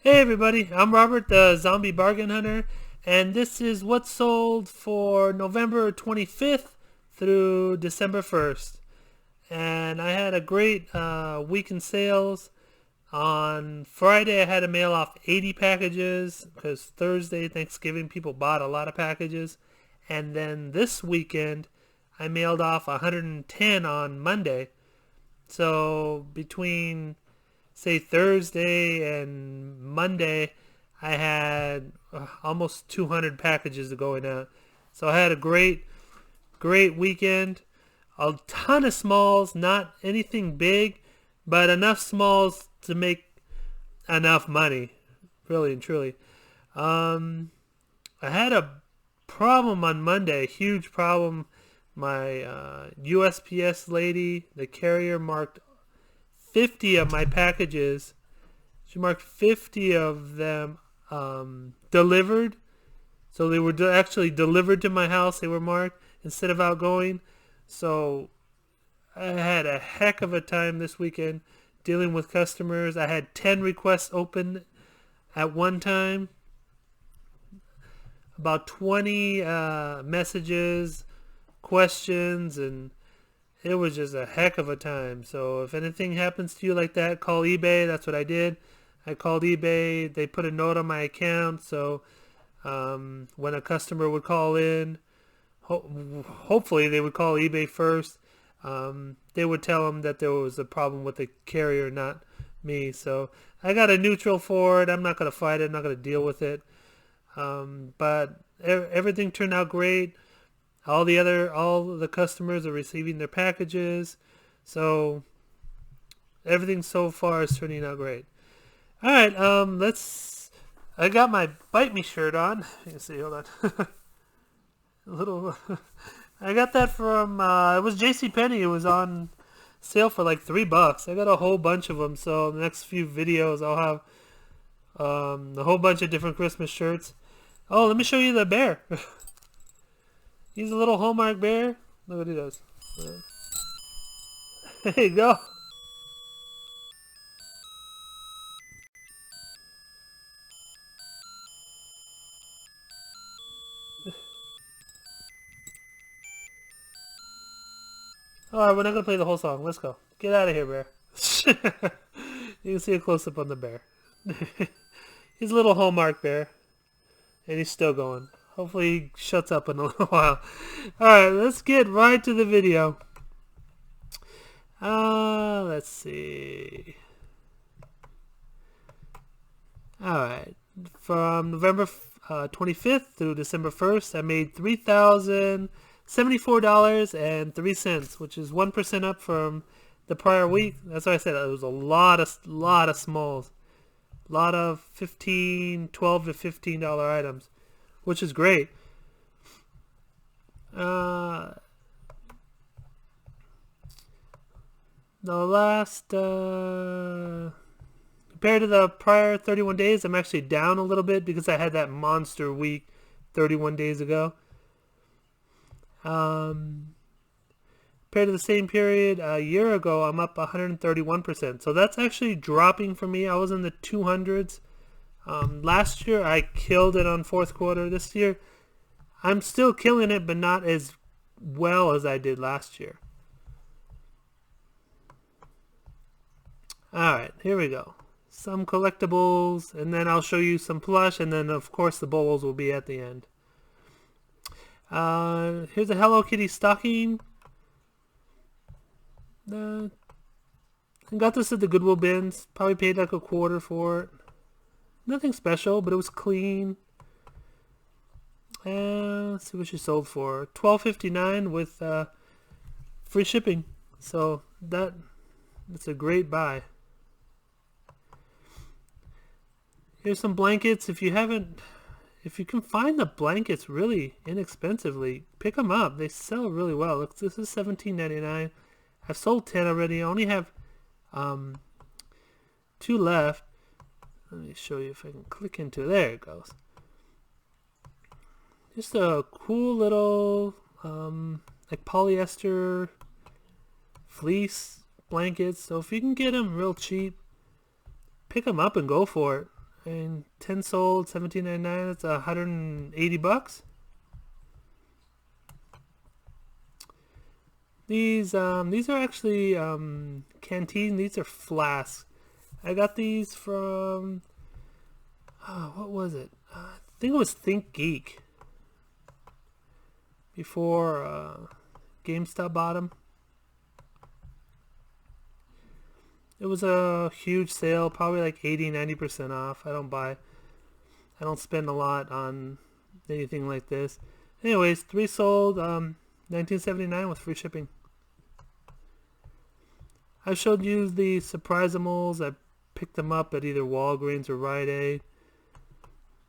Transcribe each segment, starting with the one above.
Hey everybody, I'm Robert, the Zombie Bargain Hunter, and this is what sold for November 25th through December 1st. And I had a great week in sales. On Friday, I had to mail off 80 packages because Thursday, Thanksgiving, people bought a lot of packages. And then this weekend, I mailed off 110 on Monday. So between say Thursday and Monday, I had almost 200 packages going out. So I had a great weekend. A ton of smalls, not anything big, but enough smalls to make enough money, really and truly. I had a problem on Monday, a huge problem. My USPS lady, the carrier, marked 50 of my packages. She marked 50 of them delivered. So they were actually delivered to my house. They were marked instead of outgoing. So I had a heck of a time this weekend dealing with customers. I had 10 requests open at one time. About 20 messages, questions, and it was just a heck of a time. So if anything happens to you like that, call eBay. That's what I did. I called eBay. They put a note on my account. So when a customer would call in, hopefully they would call eBay first. They would tell them that there was a problem with the carrier, not me. So I got a neutral for it. I'm not going to fight it. I'm not going to deal with it. But everything turned out great. All the customers are receiving their packages, so everything so far is turning out great. All right, I got my Bite Me shirt on. You can see, hold on. A little. I got that from it was JCPenney. It was on sale for like $3. I got a whole bunch of them. So the next few videos I'll have a whole bunch of different Christmas shirts. Oh, let me show you the bear. He's a little Hallmark bear. Look what he does. There you go. Alright, we're not going to play the whole song. Let's go. Get out of here, bear. You can see a close-up on the bear. He's a little Hallmark bear. And he's still going. Hopefully he shuts up in a little while. Alright, let's get right to the video. Let's see. Alright. From November 25th through December 1st, I made $3,074.03, which is 1% up from the prior week. That's why I said it was a lot of smalls. A lot of $12 to $15 items, which is great. The last, compared to the prior 31 days, I'm actually down a little bit because I had that monster week 31 days ago. Compared to the same period a year ago, I'm up 131%. So that's actually dropping for me. I was in the 200s. Last year, I killed it on fourth quarter. This year, I'm still killing it, but not as well as I did last year. Alright, here we go. Some collectibles, and then I'll show you some plush, and then, of course, the bowls will be at the end. Here's a Hello Kitty stocking. I got this at the Goodwill bins. Probably paid like $1 for it. Nothing special, but it was clean. Let's see what she sold for. $12.59 with free shipping. So that's a great buy. Here's some blankets. If you can find the blankets really inexpensively, pick them up. They sell really well. Look, this is $17.99. I've sold 10 already. I only have 2 left. Let me show you if I can click into it. There it goes. Just a cool little like polyester fleece blankets. So if you can get them real cheap, pick them up and go for it. And 10 sold, $17.99. That's $180. These are actually canteen. These are flasks. I got these from what was it? I think it was Think Geek before GameStop bought them. It was a huge sale, probably like 80-90% off. I don't spend a lot on anything like this. Anyways, 3 sold, $19.79 with free shipping. I showed you the Surprisimals. I picked them up at either Walgreens or Rite Aid.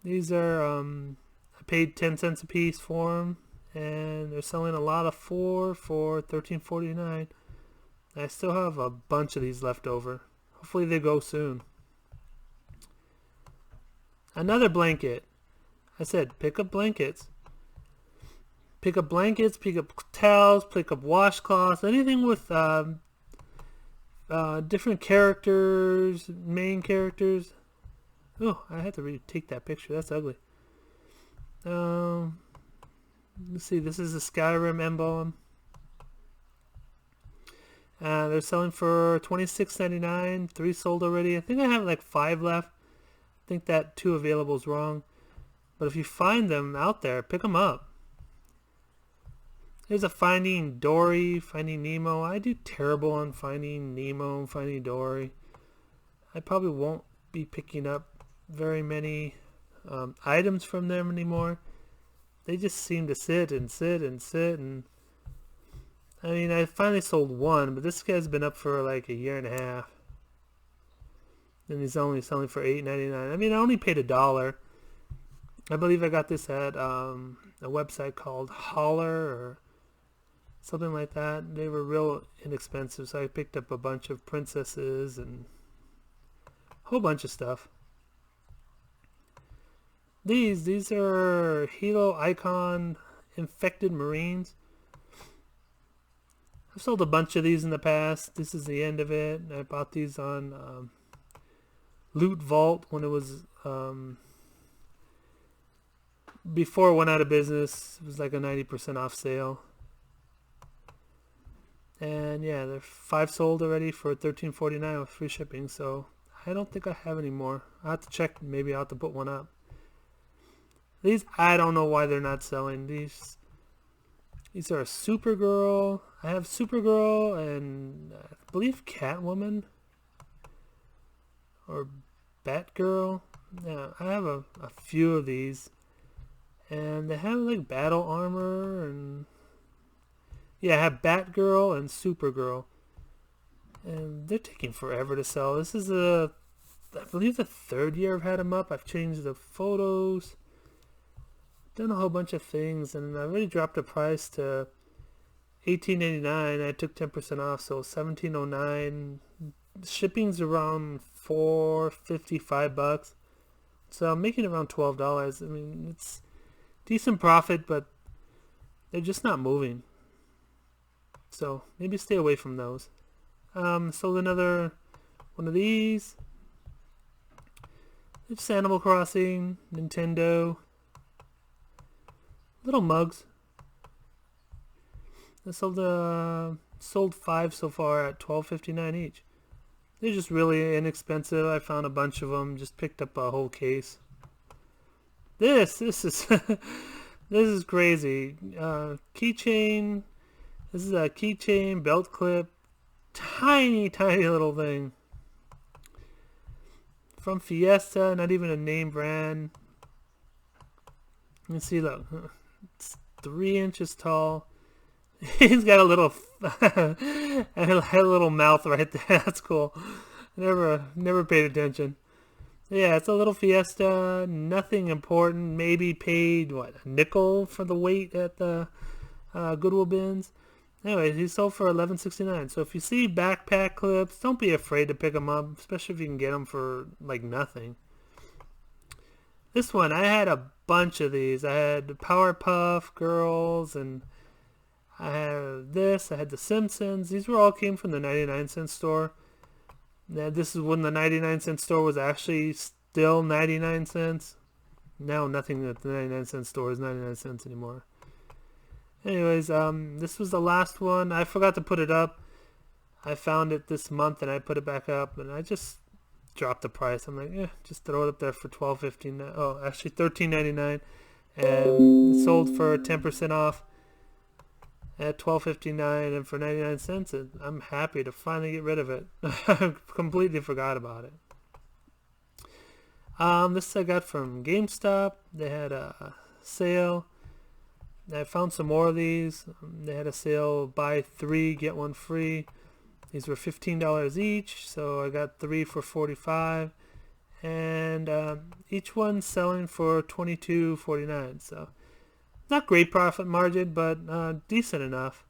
These are, I paid 10 cents a piece for them, and they're selling a lot of 4 for $13.49. I still have a bunch of these left over. Hopefully they go soon. Another blanket. I said pick up blankets. Pick up blankets, pick up towels, pick up washcloths, anything with different characters, main characters. Oh, I had to retake that picture. That's ugly. Let's see. This is the Skyrim emblem. They're selling for $26.99. 3 sold already. I think I have like 5 left. I think that 2 available is wrong. But if you find them out there, pick them up. There's a Finding Dory, Finding Nemo. I do terrible on Finding Nemo and Finding Dory. I probably won't be picking up very many items from them anymore. They just seem to sit and sit and sit. And I mean, I finally sold 1, but this guy's been up for like a year and a half. And he's only selling for $8.99. I mean, I only paid $1. I believe I got this at a website called Holler or something like that. They were real inexpensive, so I picked up a bunch of princesses and a whole bunch of stuff. These are Hilo Icon Infected Marines. I've sold a bunch of these in the past. This is the end of it. I bought these on Loot Vault when it was before it went out of business. It was like a 90% off sale. And yeah, they're 5 sold already for $13.49 with free shipping. So I don't think I have any more. I'll have to check. Maybe I'll have to put one up. These, I don't know why they're not selling. These are Supergirl. I have Supergirl and I believe Catwoman or Batgirl. Yeah, I have a few of these. And they have like battle armor and yeah, I have Batgirl and Supergirl. And they're taking forever to sell. This is I believe the 3rd year I've had them up. I've changed the photos, done a whole bunch of things, and I already dropped the price to $18.89. I took 10% off, so $17.09. Shipping's around $4.55. So I'm making around $12. I mean, it's decent profit, but they're just not moving. So maybe stay away from those. Sold another one of these. It's Animal Crossing, Nintendo. Little mugs. I sold 5 so far at $12.59 each. They're just really inexpensive. I found a bunch of them. Just picked up a whole case. This is this is crazy. Keychain. This is a keychain belt clip. Tiny little thing. From Fiesta. Not even a name brand. You can see, look. It's 3 inches tall. He's got a little a little mouth right there. That's cool. Never paid attention. Yeah, it's a little Fiesta. Nothing important. Maybe paid what, a nickel for the weight at the Goodwill bins. Anyways, he sold for $11.69. So if you see backpack clips, don't be afraid to pick them up, especially if you can get them for like nothing. This one, I had a bunch of these. I had the Powerpuff Girls, and I had this. I had the Simpsons. These were all came from the 99-cent store. Now, this is when the 99-cent store was actually still 99 cents. Now nothing at the 99-cent store is 99 cents anymore. Anyways, this was the last one. I forgot to put it up. I found it this month and I put it back up, and I just dropped the price. I'm like, just throw it up there for $12.59. Oh, actually $13.99, and it sold for 10% off at $12.59 and for 99 cents. And I'm happy to finally get rid of it. I completely forgot about it. This I got from GameStop. They had a sale. I found some more of these. They had a sale, buy 3 get 1 free. These were $15 each, so I got 3 for $45, and each one selling for $22.49. So not great profit margin, but decent enough.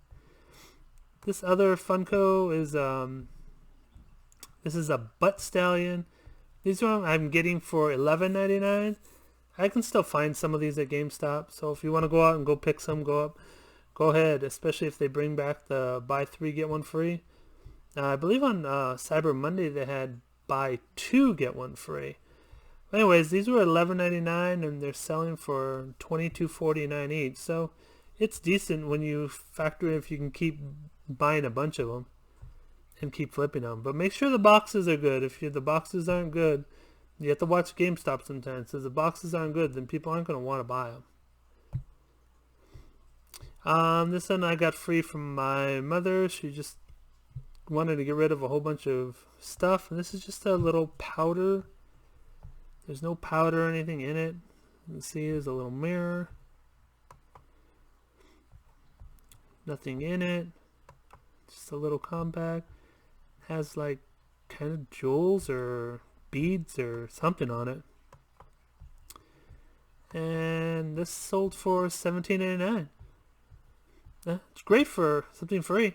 This other Funko is this is a butt stallion. These are I'm getting for $11.99. I can still find some of these at GameStop, so if you want to go out and go pick some, go ahead, especially if they bring back the buy 3 get 1 free. I believe on Cyber Monday they had buy 2 get 1 free. Anyways, these were $11.99 and they're selling for $22.49 each, so it's decent when you factor in if you can keep buying a bunch of them and keep flipping them. But make sure the boxes are good. If the boxes aren't good, you have to watch GameStop sometimes. If the boxes aren't good, then people aren't going to want to buy them. This one I got free from my mother. She just wanted to get rid of a whole bunch of stuff, and this is just a little powder. There's no powder or anything in it. You can see there's a little mirror. Nothing in it. Just a little compact. Has like kind of jewels or beads or something on it. And this sold for $17.99. It's great for something free.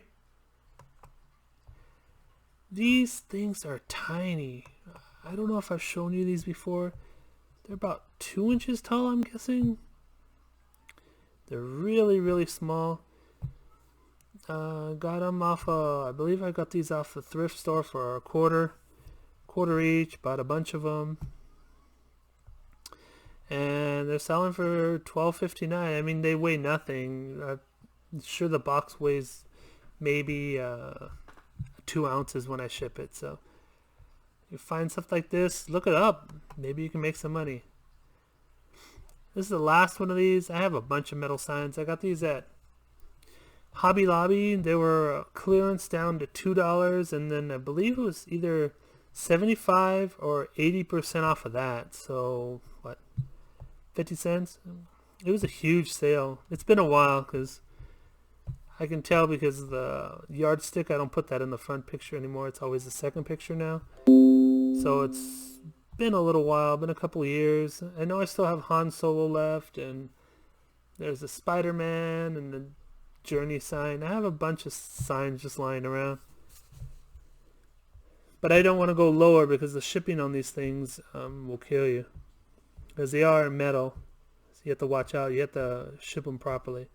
These things are tiny. I don't know if I've shown you these before. They're about 2 inches tall, I'm guessing. They're really, really small. Got them off I believe I got these off the thrift store for a quarter each. Bought a bunch of them. And they're selling for $12.59. I mean, they weigh nothing. I'm sure the box weighs maybe 2 ounces when I ship it. So you find stuff like this, look it up. Maybe you can make some money. This is the last one of these. I have a bunch of metal signs. I got these at Hobby Lobby. They were clearance down to $2, and then I believe it was either 75 or 80% off of that. So what, 50 cents? It was a huge sale. It's been a while because I can tell because of the yardstick. I don't put that in the front picture anymore. It's always the second picture now. So it's been a little while, been a couple of years. I know I still have Han Solo left, and there's the Spider-Man and the Journey sign. I have a bunch of signs just lying around. But I don't want to go lower because the shipping on these things will kill you. Because they are metal. So you have to watch out. You have to ship them properly.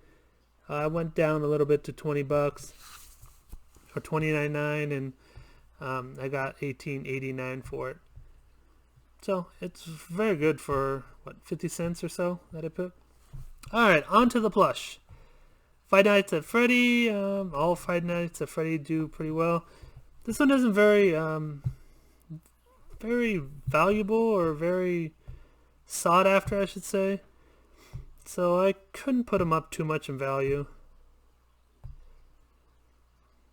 I went down a little bit to $20 or $29.99, and I got $18.89 for it. So it's very good for what, 50 cents or so that I put. All right, on to the plush. Five Nights at Freddy. All Five Nights at Freddy do pretty well. This one isn't very valuable or very sought after, I should say. So I couldn't put him up too much in value.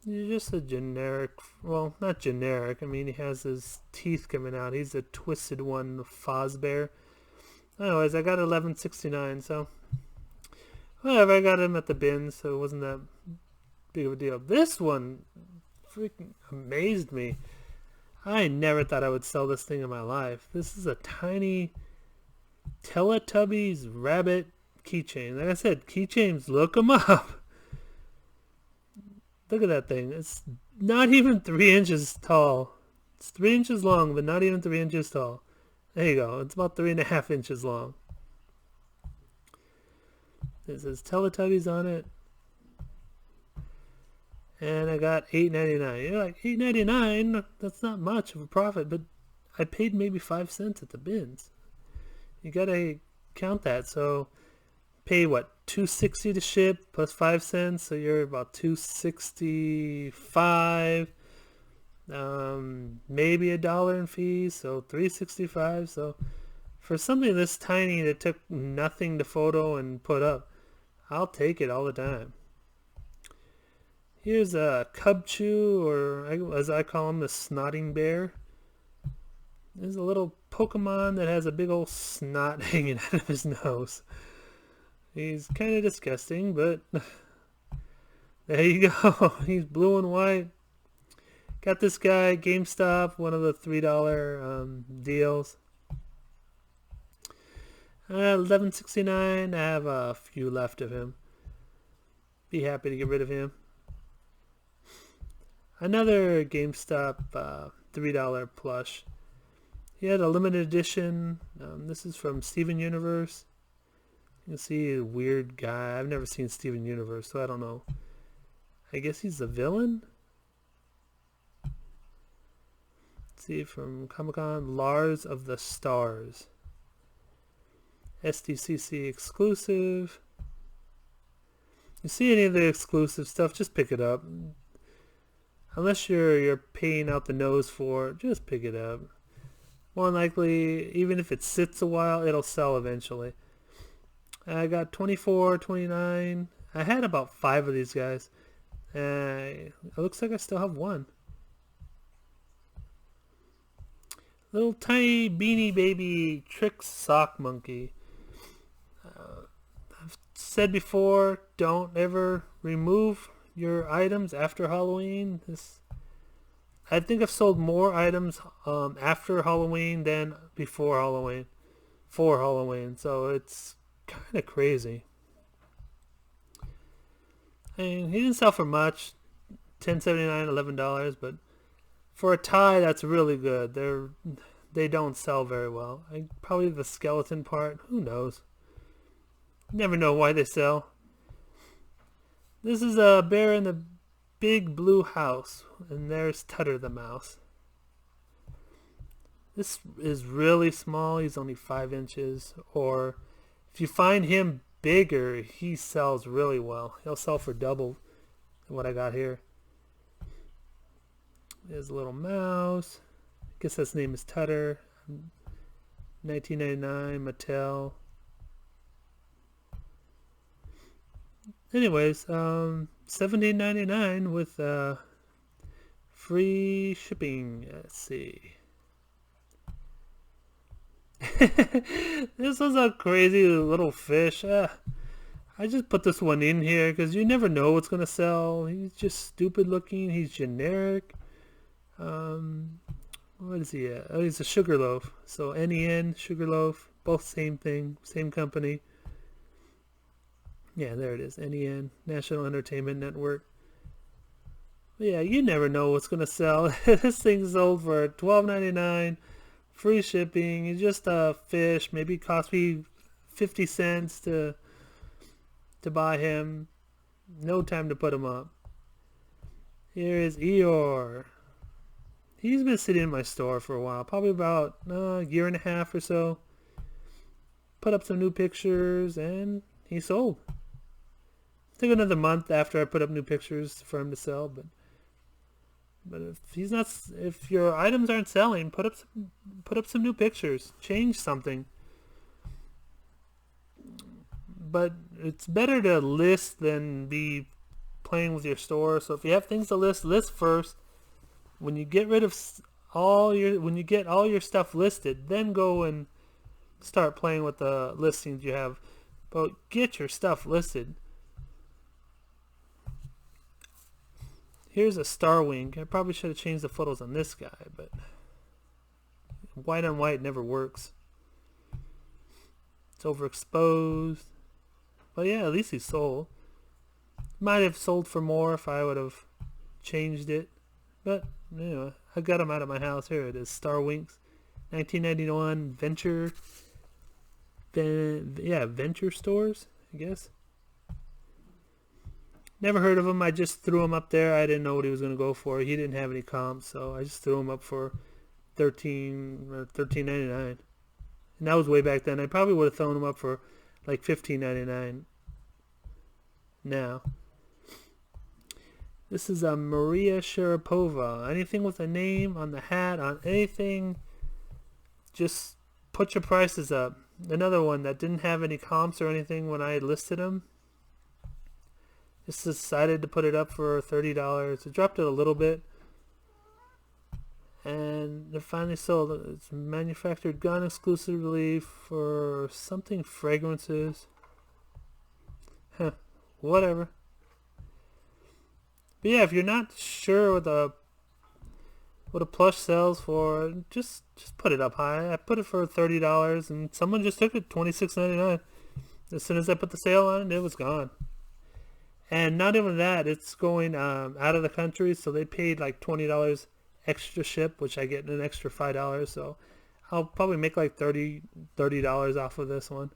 He's just a generic, well, not generic. I mean, he has his teeth coming out. He's a twisted one, the Fozbear. Anyways, I got $11.69, so whatever. I got him at the bin, so it wasn't that big of a deal. This one freaking amazed me. I never thought I would sell this thing in my life. This is a tiny Teletubbies rabbit keychain. Like I said, keychains, look them up. Look at that thing. It's not even 3 inches tall. It's 3 inches long, but not even 3 inches tall. There you go. It's about 3.5 inches long. It says Teletubbies on it. And I got $8.99. You're like, $8.99? That's not much of a profit, but I paid maybe 5 cents at the bins. You gotta count that. So pay what, $2.60 to ship plus 5 cents, so you're about $2.65. Maybe $1 in fees, so $3.65. So for something this tiny that took nothing to photo and put up, I'll take it all the time. Here's a cub chew, or as I call him, the snotting bear. There's a little Pokemon that has a big old snot hanging out of his nose. He's kind of disgusting, but there you go. He's blue and white. Got this guy at GameStop, one of the $3 deals. $11.69. I have a few left of him. Be happy to get rid of him. Another GameStop $3 plush. He had a limited edition. This is from Steven Universe. You can see a weird guy. I've never seen Steven Universe, so I don't know. I guess he's the villain? Let's see, from Comic-Con, Lars of the Stars. SDCC exclusive. You see any of the exclusive stuff, just pick it up. Unless you're paying out the nose for it, just pick it up. More than likely, even if it sits a while, it'll sell eventually. I got 24, 29. I had about 5 of these guys. It looks like I still have one. Little tiny Beanie Baby Trick Sock Monkey. I've said before, don't ever remove your items after Halloween. I think I've sold more items after Halloween than before Halloween, for Halloween. So it's kind of crazy. And he didn't sell for much, $10.79, $11, but for a tie, that's really good. They don't sell very well. Probably the skeleton part, who knows? Never know why they sell. This is a bear in the big blue house, and there's Tutter the mouse. This is really small. He's only 5 inches, or if you find him bigger, he sells really well. He'll sell for double what I got here. There's a little mouse. I guess his name is Tutter. 1999 Mattel. Anyways, $17.99 with free shipping. Let's see. This was a crazy little fish. I just put this one in here because you never know what's gonna sell. He's just stupid looking. He's generic. What is he at? Oh, he's a Sugarloaf. So NEN, Sugarloaf, both same thing, same company. Yeah, there it is. NEN, National Entertainment Network. But yeah, you never know what's gonna sell. This thing sold for $12.99, free shipping. It's just a fish. Maybe it cost me 50 cents to buy him. No time to put him up. Here is Eeyore. He's been sitting in my store for a while, probably about a year and a half or so. Put up some new pictures, and he sold. Took another month after I put up new pictures for him to sell, but if your items aren't selling, put up some new pictures, change something. But it's better to list than be playing with your store. So if you have things to list first. When you get rid of when you get all your stuff listed, then go and start playing with the listings you have. But get your stuff listed. Here's a Starwing. I probably should have changed the photos on this guy, but white on white never works. It's overexposed. But yeah, at least he sold. Might have sold for more if I would have changed it. But anyway, I got him out of my house. Here it is, Starwinks, 1991 Venture. Venture Stores, I guess. Never heard of him. I just threw him up there. I didn't know what he was going to go for. He didn't have any comps, so I just threw him up for $13.99, and that was way back then. I probably would have thrown them up for like $15.99 now. This is a Maria Sharapova. Anything with a name on the hat, on anything, just put your prices up. Another one that didn't have any comps or anything when I listed them. Just decided to put it up for $30. It dropped it a little bit, and they're finally sold. It's manufactured gun exclusively for something fragrances. Whatever. But yeah, if you're not sure what a plush sells for, just put it up high. I put it for $30, and someone just took it $26.99. As soon as I put the sale on it, it was gone. And not even that, it's going out of the country, so they paid like $20 extra ship, which I get an extra $5. So I'll probably make like $30 off of this one,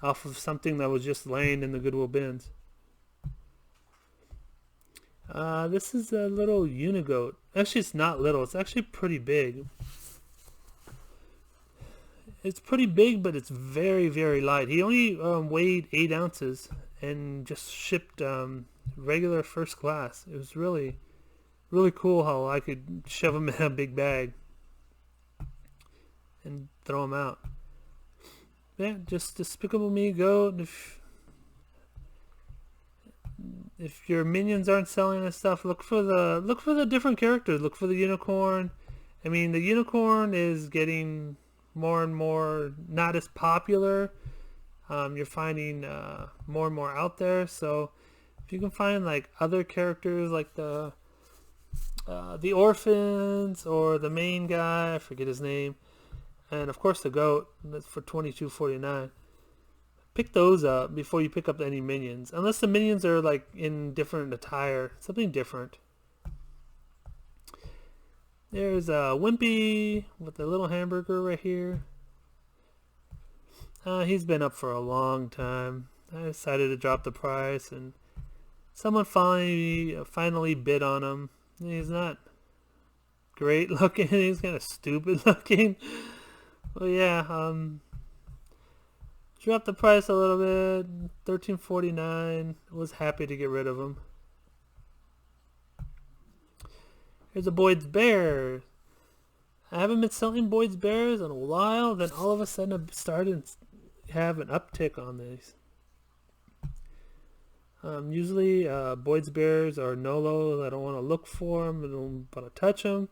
off of something that was just laying in the Goodwill bins. This is a little unigoat. Actually, it's not little. It's actually pretty big. It's pretty big, but it's very, very light. He only weighed 8 ounces and just shipped regular first class. It was really, really cool how I could shove him in a big bag and throw him out. Yeah, just Despicable Me goat. If your minions aren't selling this stuff, look for the different characters. Look for the unicorn. I mean, the unicorn is getting more and more not as popular. You're finding more and more out there. So if you can find like other characters, like the orphans or the main guy, I forget his name, and of course the goat, that's for $22.49. Pick those up before you pick up any minions, unless the minions are like in different attire, something different. There's a Wimpy with a little hamburger right here. He's been up for a long time. I decided to drop the price, and someone finally bid on him. He's not great looking. He's kind of stupid looking. Well, yeah. Dropped the price a little bit, $13.49. Was happy to get rid of him. Here's a Boyd's Bear. I haven't been selling Boyd's Bears in a while. Then all of a sudden I've started to have an uptick on these. Usually Boyd's Bears are no-lows. I don't want to look for them. I don't want to touch them.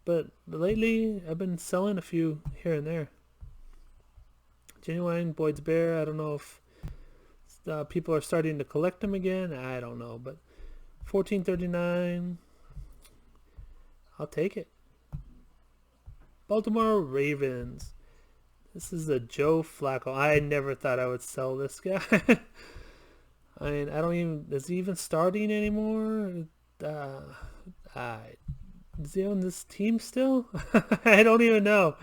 But lately I've been selling a few here and there. Genuine Boyd's Bear. I don't know if people are starting to collect them again. I don't know, but $14.39. I'll take it. Baltimore Ravens. This is a Joe Flacco. I never thought I would sell this guy. I mean, I don't even. Is he even starting anymore? Is he on this team still? I don't even know.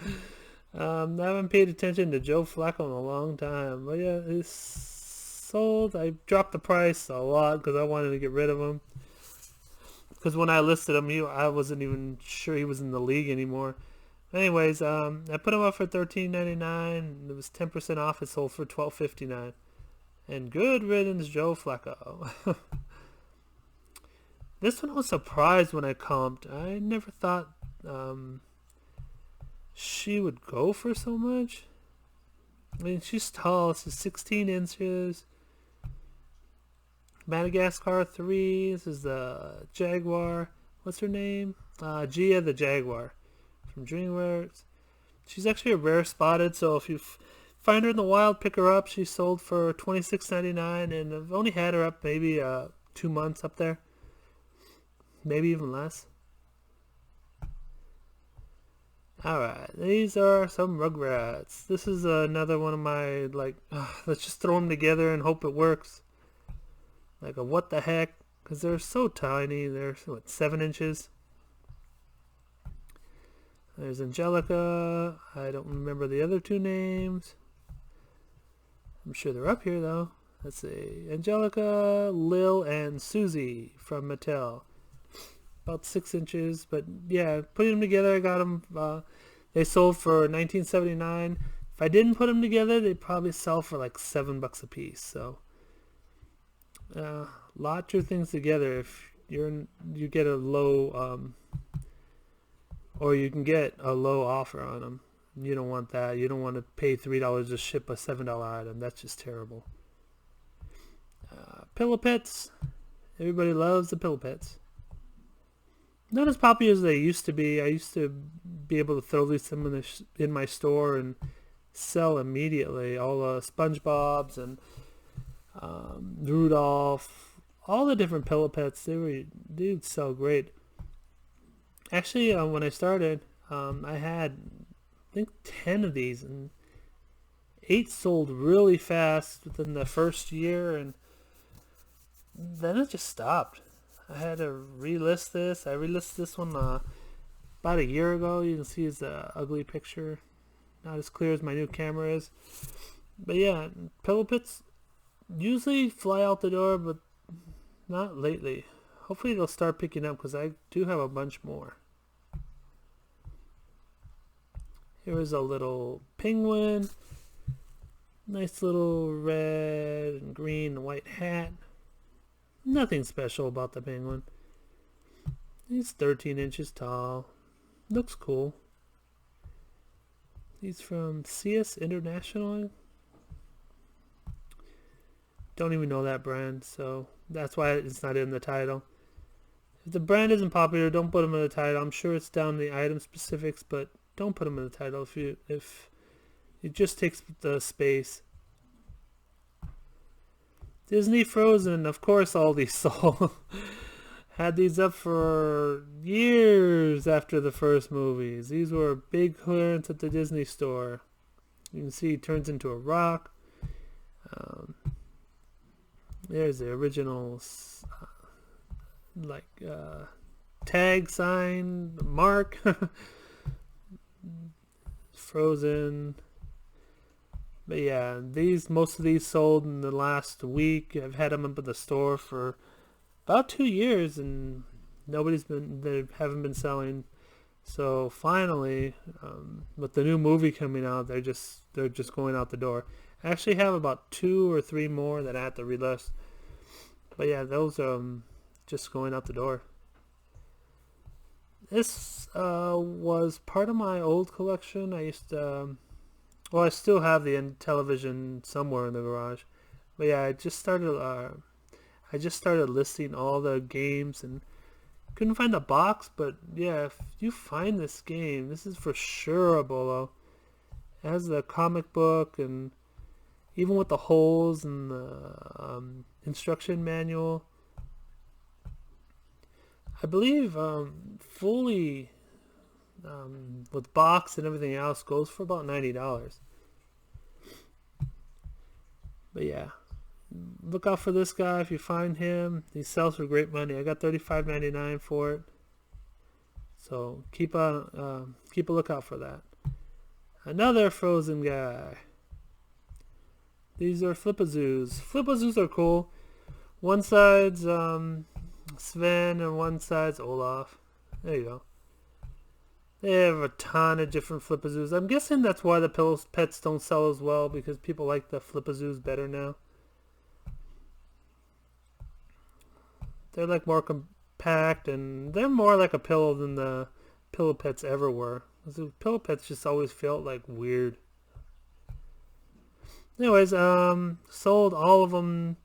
I haven't paid attention to Joe Flacco in a long time. But yeah, it's sold. I dropped the price a lot because I wanted to get rid of him. Because when I listed him, I wasn't even sure he was in the league anymore. Anyways, I put him up for $13.99. It was 10% off. It sold for $12.59. And good riddance, Joe Flacco. This one I was surprised when I comped. I never thought she would go for so much. I mean, she's tall. She's 16 inches. Madagascar 3. This is the Jaguar. What's her name? Gia the Jaguar from DreamWorks. She's actually a rare spotted, so if you find her in the wild, pick her up. She sold for $26.99, and I've only had her up maybe 2 months up there. Maybe even less. Alright, these are some Rugrats. This is another one of my, let's just throw them together and hope it works. Like a what the heck, because they're so tiny. They're, 7 inches. There's Angelica. I don't remember the other 2 names. I'm sure they're up here, though. Let's see. Angelica, Lil, and Susie from Mattel. about 6 inches. But yeah, putting them together, I got them. They sold for $19.79. If I didn't put them together, they'd probably sell for like $7 a piece. So, lot your things together. If you get a low, or you can get a low offer on them. You don't want that. You don't want to pay $3 to ship a $7 item. That's just terrible. Pillow pets. Everybody loves the pillow pets. Not as popular as they used to be. I used to be able to throw these in my store and sell immediately. All the SpongeBob's and Rudolph, all the different pillow pets, they'd sell great. Actually, when I started, I had, I think, 10 of these, and 8 sold really fast within the first year, and then it just stopped. I had to relist this. I relisted this one about a year ago. You can see it's an ugly picture. Not as clear as my new camera is. But yeah, pillow pits usually fly out the door, but not lately. Hopefully they'll start picking up because I do have a bunch more. Here's a little penguin. Nice little red and green and white hat. Nothing special about the penguin. He's 13 inches tall. Looks cool. He's from CS International. Don't even know that brand, so that's why it's not in the title. If the brand isn't popular, don't put them in the title. I'm sure it's down in the item specifics, but don't put them in the title if it just takes the space. Disney Frozen, of course, all these sold. Had these up for years after the first movies. These were big clearance at the Disney store. You can see he turns into a rock. There's the original tag sign, mark. Frozen. But yeah, most of these sold in the last week. I've had them up at the store for about 2 years, and they haven't been selling. So finally, with the new movie coming out, they're just going out the door. I actually have about 2 or 3 more that I have to relist. But yeah, those just going out the door. This was part of my old collection. I used to, I still have the television somewhere in the garage. But yeah, I just started listing all the games and couldn't find the box. But yeah, if you find this game, this is for sure a bolo. It has the comic book, and even with the holes and the instruction manual. I believe fully with box and everything else goes for about $90. But yeah, look out for this guy if you find him. He sells for great money. I got $35.99 for it. So keep a lookout for that. Another Frozen guy. These are Flip-A-Zoos. Flip-A-Zoos are cool. One side's Sven and one side's Olaf. There you go. They have a ton of different Flip-A-Zoos. I'm guessing that's why the pillow pets don't sell as well, because people like the Flip-A-Zoos better now. They're like more compact, and they're more like a pillow than the pillow pets ever were. The pillow pets just always felt like weird. Anyways, sold all of them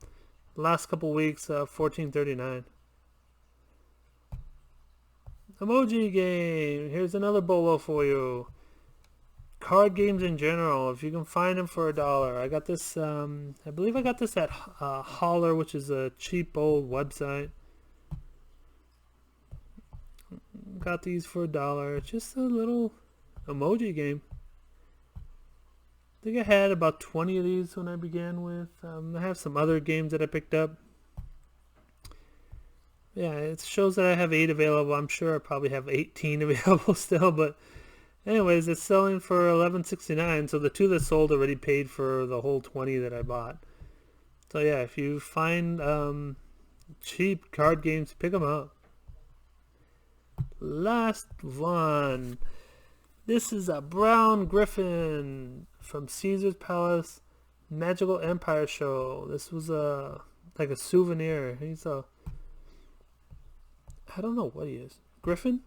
last couple weeks, $14.39. Emoji game. Here's another bolo for you. Card games in general, if you can find them for $1. I got this, I believe I got this at Holler, which is a cheap old website. Got these for $1. It's just a little emoji game. I think I had about 20 of these when I began with. I have some other games that I picked up. Yeah, it shows that I have 8 available. I'm sure I probably have 18 available still, but anyways, it's selling for $11.69, so the 2 that sold already paid for the whole 20 that I bought. So yeah, if you find cheap card games, pick them up. last one. This is a brown griffin from Caesar's Palace Magical Empire show. This was like a souvenir. He's a, I don't know what he is. Griffin?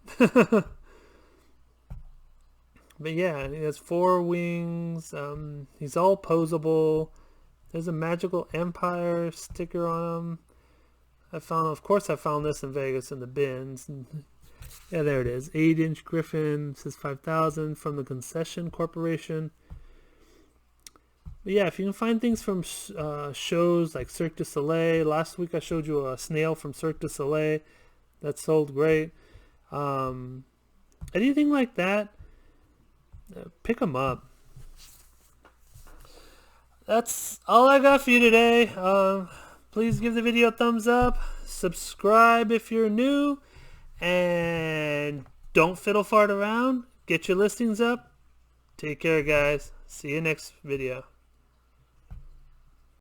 But yeah, he has 4 wings. He's all posable. There's a Magical Empire sticker on him. Of course I found this in Vegas in the bins. Yeah, there it is. 8-inch Griffin. Says 5,000 from the Concession Corporation. But yeah, if you can find things from shows like Cirque du Soleil. Last week I showed you a snail from Cirque du Soleil. That sold great. Anything like that, pick them up. That's all I got for you today. Please give the video a thumbs up. Subscribe if you're new. And don't fiddle fart around. Get your listings up. Take care, guys. See you next video.